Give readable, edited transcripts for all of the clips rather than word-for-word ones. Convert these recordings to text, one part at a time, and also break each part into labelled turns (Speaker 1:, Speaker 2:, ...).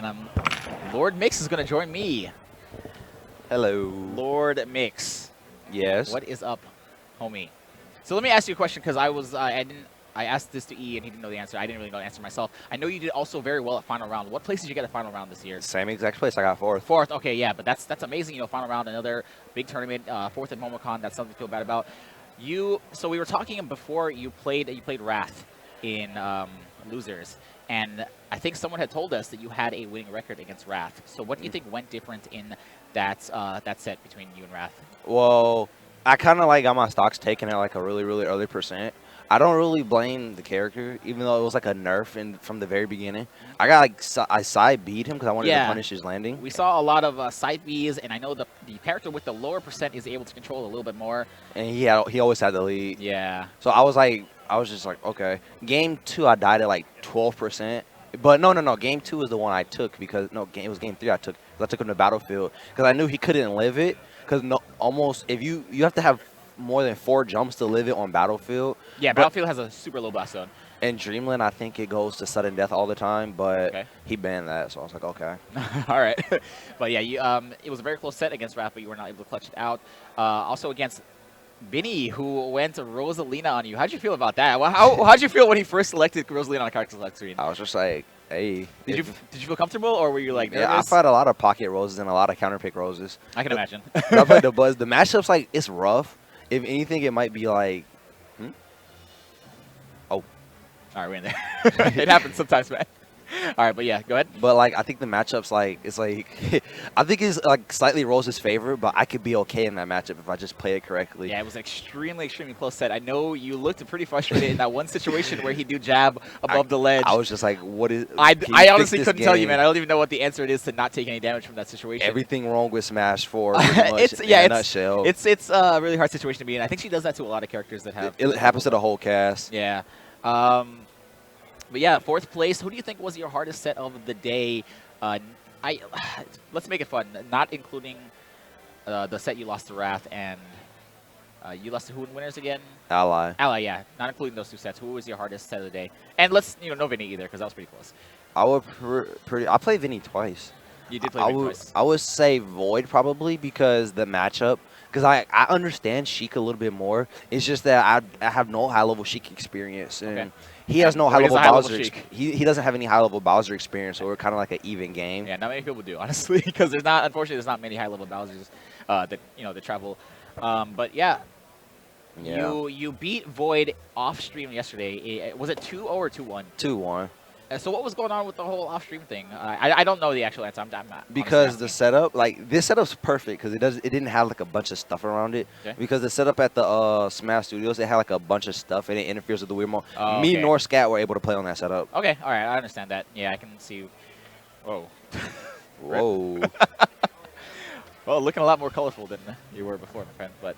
Speaker 1: And Lord Mix is going to join me.
Speaker 2: Hello.
Speaker 1: Lord Mix.
Speaker 2: Yes.
Speaker 1: What is up, homie? So let me ask you a question because I asked this to E and he didn't know the answer. I didn't really know the answer myself. I know you did also very well at final round. What place did you get at final round this year?
Speaker 2: Same exact place. I got fourth.
Speaker 1: Fourth. Okay, yeah, but that's amazing. You know, final round, another big tournament. Fourth at Momocon. That's something to feel bad about. So we were talking before you played Wrath in losers, and I think someone had told us that you had a winning record against Wrath. So what do you think went different in that set between you and Wrath?
Speaker 2: Well, I kind of like got my stocks taken at like a really, really early percent. I don't really blame the character, even though it was like a nerf from the very beginning. I got like I side beat him because I wanted to punish his landing.
Speaker 1: We saw a lot of side Bs, and I know the character with the lower percent is able to control a little bit more.
Speaker 2: And he always had the lead.
Speaker 1: Yeah.
Speaker 2: So I was just like, okay. Game 2, I died at like 12%. But no. Game 2 was the one I took because it was game 3 I took. I took him to Battlefield because I knew he couldn't live it. Because almost if you have to have more than 4 jumps to live it on Battlefield.
Speaker 1: Yeah, Battlefield has a super low blast zone.
Speaker 2: In Dreamland, I think it goes to sudden death all the time, but he banned that, so I was like, okay.
Speaker 1: All right. But yeah, it was a very close set against Raph, but you were not able to clutch it out. Also against Binny, who went to Rosalina on you. How'd you feel about that? How'd you feel when he first selected Rosalina on a character select screen?
Speaker 2: I was just like, hey.
Speaker 1: Did you feel comfortable, or were you like nervous?
Speaker 2: Yeah, I've had a lot of pocket roses and a lot of counter pick roses.
Speaker 1: I can imagine.
Speaker 2: I played the Buzz. The matchup's like, it's rough. If anything, it might be like, oh.
Speaker 1: All right, we're in there. It happens sometimes, man. All right, but yeah, go ahead.
Speaker 2: But like, I think the matchup's like, it's like, I think it's like slightly Rose's favor, but I could be okay in that matchup if I just play it correctly.
Speaker 1: Yeah, it was an extremely close set. I know you looked pretty frustrated in that one situation where he do jab above the ledge.
Speaker 2: I was just like, what is?
Speaker 1: I honestly couldn't tell you, man. I don't even know what the answer is to not take any damage from that situation.
Speaker 2: Everything wrong with Smash 4. It's in a nutshell.
Speaker 1: It's a really hard situation to be in. I think she does that to a lot of characters that have.
Speaker 2: It happens to the whole cast.
Speaker 1: Yeah. But yeah, fourth place. Who do you think was your hardest set of the day? Let's make it fun. Not including the set you lost to Wrath and you lost to who in winners again?
Speaker 2: Ally.
Speaker 1: Ally, yeah. Not including those two sets. Who was your hardest set of the day? And let's no Vinny either because that was pretty close.
Speaker 2: I played Vinny twice.
Speaker 1: You did play Vinny twice.
Speaker 2: I would say Void probably because the matchup. Because I understand Sheik a little bit more. It's just that I have no high-level Sheik experience. And he has no high-level Bowser. He doesn't have any high-level Bowser experience, so we're kind of like an even game.
Speaker 1: Yeah, not many people do, honestly, because unfortunately, there's not many high-level Bowsers that travel. But yeah, you beat Void off stream yesterday. Was it 2-0 or 2-1?
Speaker 2: 2-1.
Speaker 1: So what was going on with the whole off-stream thing? I don't know the actual answer. I'm not.
Speaker 2: Because the setup, like this setup's perfect because it didn't have like a bunch of stuff around it. Okay. Because the setup at the Smash Studios, it had like a bunch of stuff and it interferes with the weird mode. Me nor Scat were able to play on that setup.
Speaker 1: Okay, all right, I understand that. Yeah, I can see. Whoa.
Speaker 2: Whoa.
Speaker 1: Well, looking a lot more colorful than you were before, my friend. But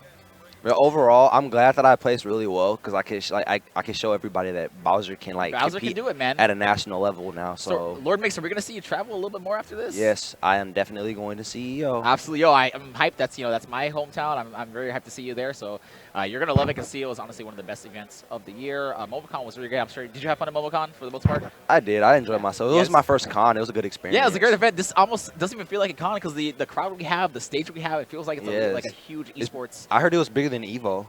Speaker 2: overall, I'm glad that I placed really well because I can show everybody that Bowser can
Speaker 1: can do it, man,
Speaker 2: at a national level now. So
Speaker 1: Lord Mix, are we gonna see you travel a little bit more after this?
Speaker 2: Yes, I am definitely going to CEO.
Speaker 1: Absolutely, I'm hyped. That's my hometown. I'm very hyped to see you there. So you're gonna love it because CEO is honestly one of the best events of the year. Momocon was really great. I'm sure. Did you have fun at Momocon for the most part?
Speaker 2: I did. I enjoyed myself. It was my first con. It was a good experience.
Speaker 1: Yeah, it was a great event. This almost doesn't even feel like a con because the crowd we have, the stage we have, it feels like it's like a huge esports.
Speaker 2: I heard it was bigger than Evo.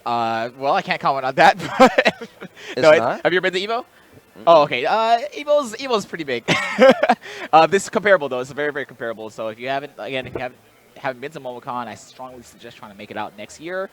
Speaker 1: Well, I can't comment on that.
Speaker 2: Not?
Speaker 1: Have you ever been to Evo? Oh, okay. Evo's pretty big. This is comparable though. It's very, very comparable. So if you haven't been to Momocon, I strongly suggest trying to make it out next year.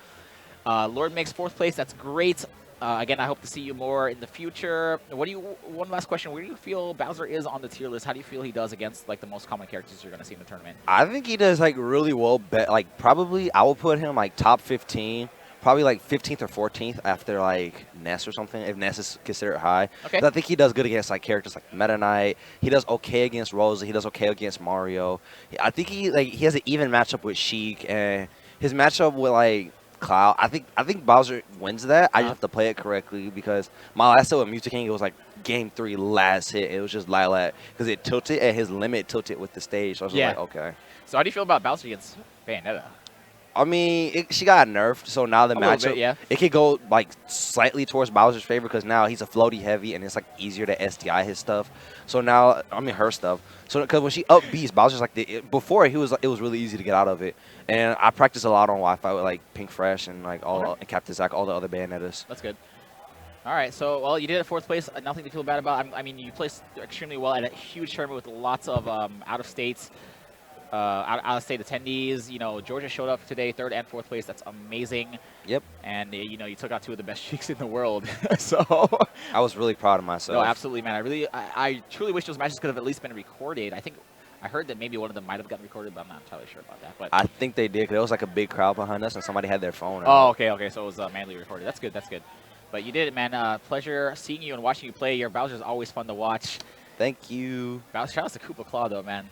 Speaker 1: Lord makes 4th place. That's great. Again, I hope to see you more in the future. One last question. Where do you feel Bowser is on the tier list? How do you feel he does against like the most common characters you're going to see in the tournament?
Speaker 2: I think he does like really well. Like probably I will put him like top 15. Probably like 15th or 14th after like Ness or something, if Ness is considered high.
Speaker 1: Okay.
Speaker 2: I think he does good against like characters like Meta Knight. He does okay against Rosa. He does okay against Mario. I think he has an even matchup with Sheik, and his matchup with like Cloud. I think Bowser wins that. I just have to play it correctly because my last set with Mewtwo King, it was like game 3 last hit. It was just Lilac because it tilted and his limit tilted with the stage. So I was like, okay.
Speaker 1: So how do you feel about Bowser against Bayonetta?
Speaker 2: I mean, she got nerfed, so now the
Speaker 1: A little
Speaker 2: matchup
Speaker 1: bit, yeah.
Speaker 2: it could go like slightly towards Bowser's favor because now he's a floaty heavy and it's like easier to SDI his stuff. So now, I mean her stuff. So because when she up B's, Bowser's like before he was it was really easy to get out of it. And I practice a lot on Wi-Fi with like Pink Fresh and like all and Captain Zach, all the other Bayonettas.
Speaker 1: That's good. All right, so, well, you did it 4th place. Nothing to feel bad about. I mean, you placed extremely well at a huge tournament with lots of out-of-state attendees. You know, Georgia showed up today, 3rd and 4th place. That's amazing.
Speaker 2: Yep.
Speaker 1: And, you know, you took out 2 of the best Sheiks in the world. So,
Speaker 2: I was really proud of myself.
Speaker 1: no, absolutely, man. I truly wish those matches could have at least been recorded. I heard that maybe one of them might have gotten recorded, but I'm not entirely sure about that. But
Speaker 2: I think they did because it was like a big crowd behind us and somebody had their phone out.
Speaker 1: oh, okay. So it was manually recorded. That's good. That's good. But you did it, man. Pleasure seeing you and watching you play. Your Bowser's always fun to watch.
Speaker 2: Thank you.
Speaker 1: Bowser, shout out to Koopa Claw, though, man.